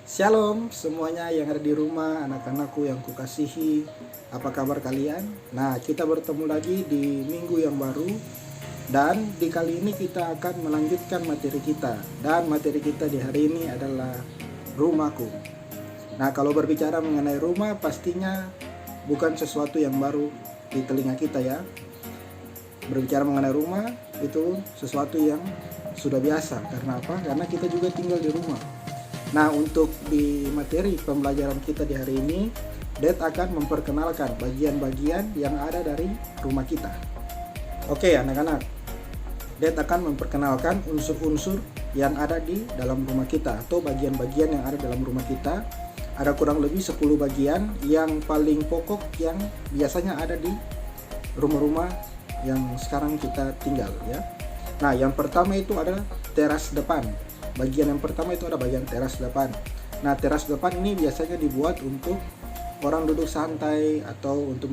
Shalom semuanya yang ada di rumah, anak-anakku yang kukasihi. Apa kabar kalian? Nah, kita bertemu lagi di minggu yang baru. Dan di kali ini kita akan melanjutkan materi kita. Dan materi kita di hari ini adalah rumahku. Nah, kalau berbicara mengenai rumah, pastinya bukan sesuatu yang baru di telinga kita ya. Berbicara mengenai rumah, itu sesuatu yang sudah biasa. Karena apa? Karena kita juga tinggal di rumah. Nah, untuk di materi pembelajaran kita di hari ini, Dad akan memperkenalkan bagian-bagian yang ada dari rumah kita. Oke, anak-anak. Dad akan memperkenalkan unsur-unsur yang ada di dalam rumah kita atau bagian-bagian yang ada dalam rumah kita. Ada kurang lebih 10 bagian yang paling pokok yang biasanya ada di rumah-rumah yang sekarang kita tinggal ya. Nah, yang pertama itu adalah teras depan. Bagian yang pertama itu ada bagian teras depan. Nah, teras depan ini biasanya dibuat untuk orang duduk santai atau untuk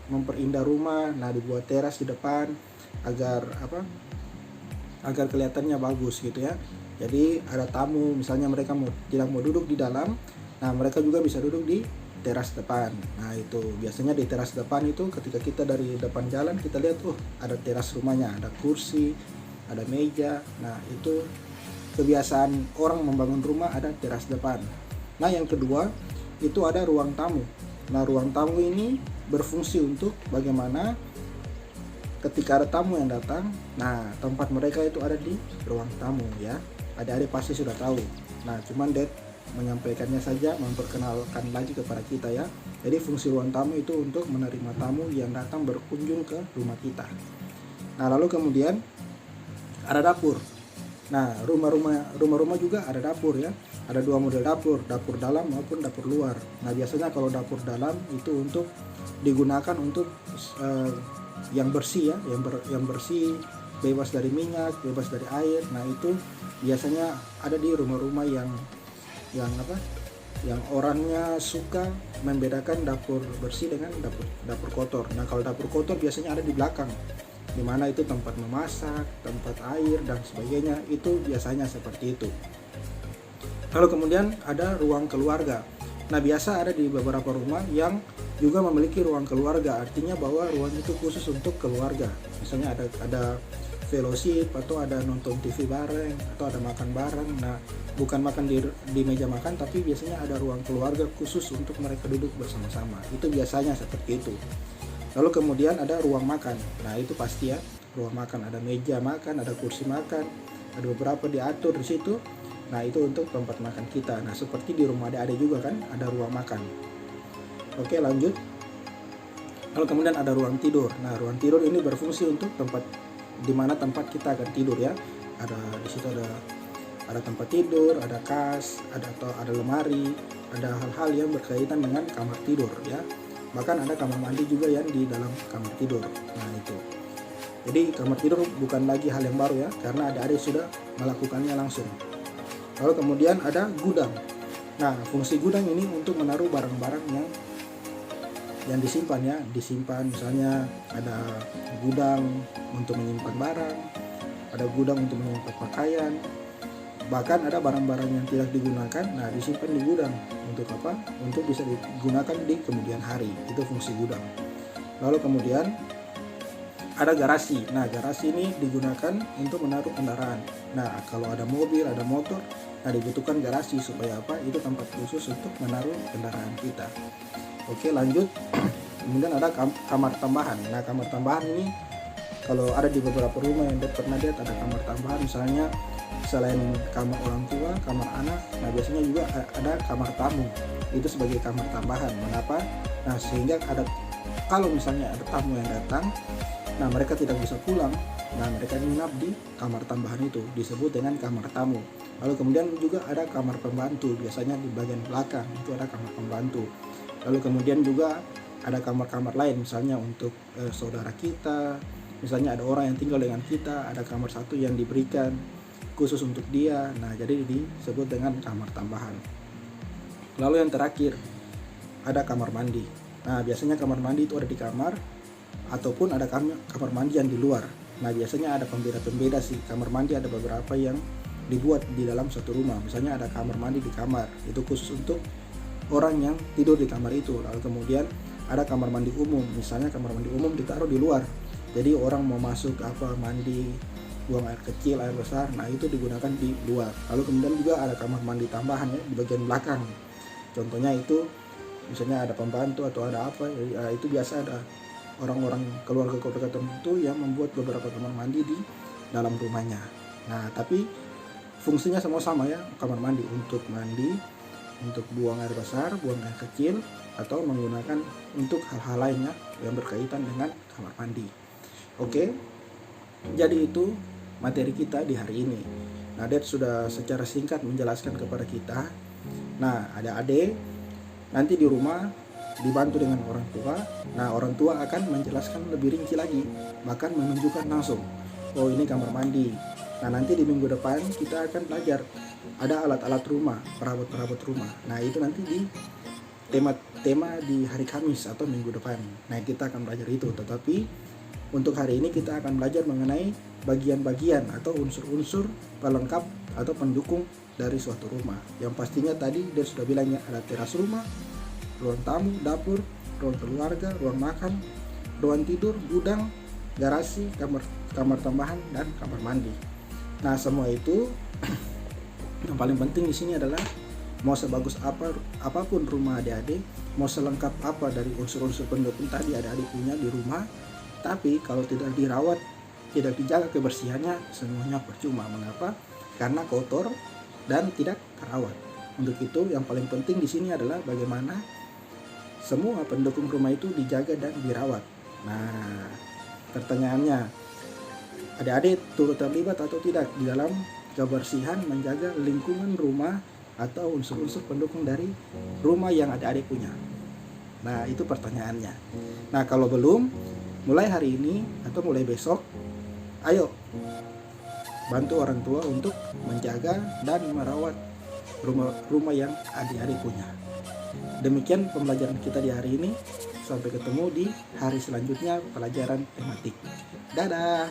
memperindah rumah. Nah, dibuat teras di depan agar agar kelihatannya bagus gitu ya. Jadi ada tamu, misalnya mereka tidak mau duduk di dalam, nah mereka juga bisa duduk di teras depan. Nah, itu biasanya di teras depan itu ketika kita dari depan jalan kita lihat ada teras rumahnya, ada kursi, ada meja. Nah, itu kebiasaan orang membangun rumah, ada teras depan. Nah, yang kedua itu ada ruang tamu. Nah, ruang tamu ini berfungsi untuk bagaimana ketika ada tamu yang datang, nah tempat mereka itu ada di ruang tamu ya. Adik-adik pasti sudah tahu. Nah, cuman Dad menyampaikannya saja, memperkenalkan lagi kepada kita ya. Jadi fungsi ruang tamu itu untuk menerima tamu yang datang berkunjung ke rumah kita. Nah, lalu kemudian ada dapur. Nah, rumah-rumah juga ada dapur ya. Ada dua model dapur dalam maupun dapur luar. Nah, biasanya kalau dapur dalam itu untuk digunakan untuk yang bersih ya, yang bersih, bebas dari minyak, bebas dari air. Nah, itu biasanya ada di rumah-rumah yang orangnya suka membedakan dapur bersih dengan dapur kotor. Nah, kalau dapur kotor biasanya ada di belakang, di mana itu tempat memasak, tempat air dan sebagainya, itu biasanya seperti itu. Lalu kemudian ada ruang keluarga. Nah, biasa ada di beberapa rumah yang juga memiliki ruang keluarga, artinya bahwa ruang itu khusus untuk keluarga. Misalnya ada fellowship atau ada nonton TV bareng atau ada makan bareng. Nah, bukan makan di meja makan, tapi biasanya ada ruang keluarga khusus untuk mereka duduk bersama-sama. Itu biasanya seperti itu. Lalu kemudian ada ruang makan. Nah, itu pasti ya, ruang makan, ada meja makan, ada kursi makan, ada beberapa diatur di situ. Nah, itu untuk tempat makan kita. Nah, seperti di rumah adik-adik juga kan ada ruang makan. Oke, lanjut. Lalu kemudian ada ruang tidur. Nah, ruang tidur ini berfungsi untuk tempat di mana tempat kita akan tidur ya. Ada di situ ada tempat tidur, ada kas, ada lemari, ada hal-hal yang berkaitan dengan kamar tidur ya. Bahkan ada kamar mandi juga yang di dalam kamar tidur. Nah, itu. Jadi kamar tidur bukan lagi hal yang baru ya, karena adik-adik sudah melakukannya langsung. Lalu kemudian ada gudang. Nah, fungsi gudang ini untuk menaruh barang-barang yang disimpan ya. Disimpan misalnya ada gudang untuk menyimpan barang, ada gudang untuk menyimpan pakaian. Bahkan ada barang-barang yang tidak digunakan, nah disimpan di gudang. Untuk apa? Untuk bisa digunakan di kemudian hari. Itu fungsi gudang. Lalu kemudian ada garasi. Nah, garasi ini digunakan untuk menaruh kendaraan. Nah, kalau ada mobil, ada motor, nah dibutuhkan garasi supaya apa? Itu tempat khusus untuk menaruh kendaraan kita. Oke, lanjut. Kemudian ada kamar tambahan. Nah, kamar tambahan ini kalau ada di beberapa rumah yang pernah lihat, ada kamar tambahan, misalnya selain kamar orang tua, kamar anak, nah biasanya juga ada kamar tamu. Itu sebagai kamar tambahan. Mengapa? Nah, sehingga kalau misalnya ada tamu yang datang, nah mereka tidak bisa pulang, nah mereka nginap di kamar tambahan itu, disebut dengan kamar tamu. Lalu kemudian juga ada kamar pembantu, biasanya di bagian belakang itu ada kamar pembantu. Lalu kemudian juga ada kamar-kamar lain, misalnya untuk saudara kita, misalnya ada orang yang tinggal dengan kita, ada kamar satu yang diberikan khusus untuk dia. Nah, jadi disebut dengan kamar tambahan. Lalu yang terakhir ada kamar mandi. Nah, biasanya kamar mandi itu ada di kamar ataupun ada kamar mandi yang di luar. Nah, biasanya ada pembeda-pembeda sih. Kamar mandi ada beberapa yang dibuat di dalam satu rumah. Misalnya ada kamar mandi di kamar, itu khusus untuk orang yang tidur di kamar itu. Lalu kemudian ada kamar mandi umum, misalnya kamar mandi umum ditaruh di luar, jadi orang mau masuk mandi, buang air kecil, air besar, nah itu digunakan di luar. Lalu kemudian juga ada kamar mandi tambahan ya di bagian belakang, contohnya itu misalnya ada pembantu atau ada apa ya, itu biasa ada orang-orang keluarga tertentu yang membuat beberapa kamar mandi di dalam rumahnya. Nah tapi fungsinya sama-sama ya, kamar mandi, untuk buang air besar, buang air kecil, atau menggunakan untuk hal-hal lainnya yang berkaitan dengan kamar mandi. Oke, jadi itu materi kita di hari ini. Nah, Ded sudah secara singkat menjelaskan kepada kita. Nah, adik-adik nanti di rumah dibantu dengan orang tua. Nah, orang tua akan menjelaskan lebih rinci lagi, bahkan menunjukkan langsung, oh ini kamar mandi. Nah, nanti di minggu depan kita akan belajar ada alat-alat rumah, perabot-perabot rumah. Nah, itu nanti di tema di hari Kamis atau minggu depan. Nah, kita akan belajar itu. Tetapi untuk hari ini kita akan belajar mengenai bagian-bagian atau unsur-unsur pelengkap atau pendukung dari suatu rumah. Yang pastinya tadi dia sudah bilangnya ada teras rumah, ruang tamu, dapur, ruang keluarga, ruang makan, ruang tidur, gudang, garasi, kamar tambahan, dan kamar mandi. Nah, semua itu yang paling penting di sini adalah mau sebagus apapun rumah adik-adik, mau selengkap apa dari unsur-unsur pendukung tadi adik-adik punya di rumah, tapi kalau tidak dirawat, tidak dijaga kebersihannya, semuanya percuma. Mengapa? Karena kotor dan tidak terawat. Untuk itu yang paling penting di sini adalah bagaimana semua pendukung rumah itu dijaga dan dirawat. Nah, pertanyaannya, adik-adik turut terlibat atau tidak di dalam kebersihan menjaga lingkungan rumah atau unsur-unsur pendukung dari rumah yang adik-adik punya? Nah, itu pertanyaannya. Nah, kalau belum, mulai hari ini atau mulai besok, ayo bantu orang tua untuk menjaga dan merawat rumah yang adik-adik punya. Demikian pembelajaran kita di hari ini. Sampai ketemu di hari selanjutnya pelajaran tematik. Dadah.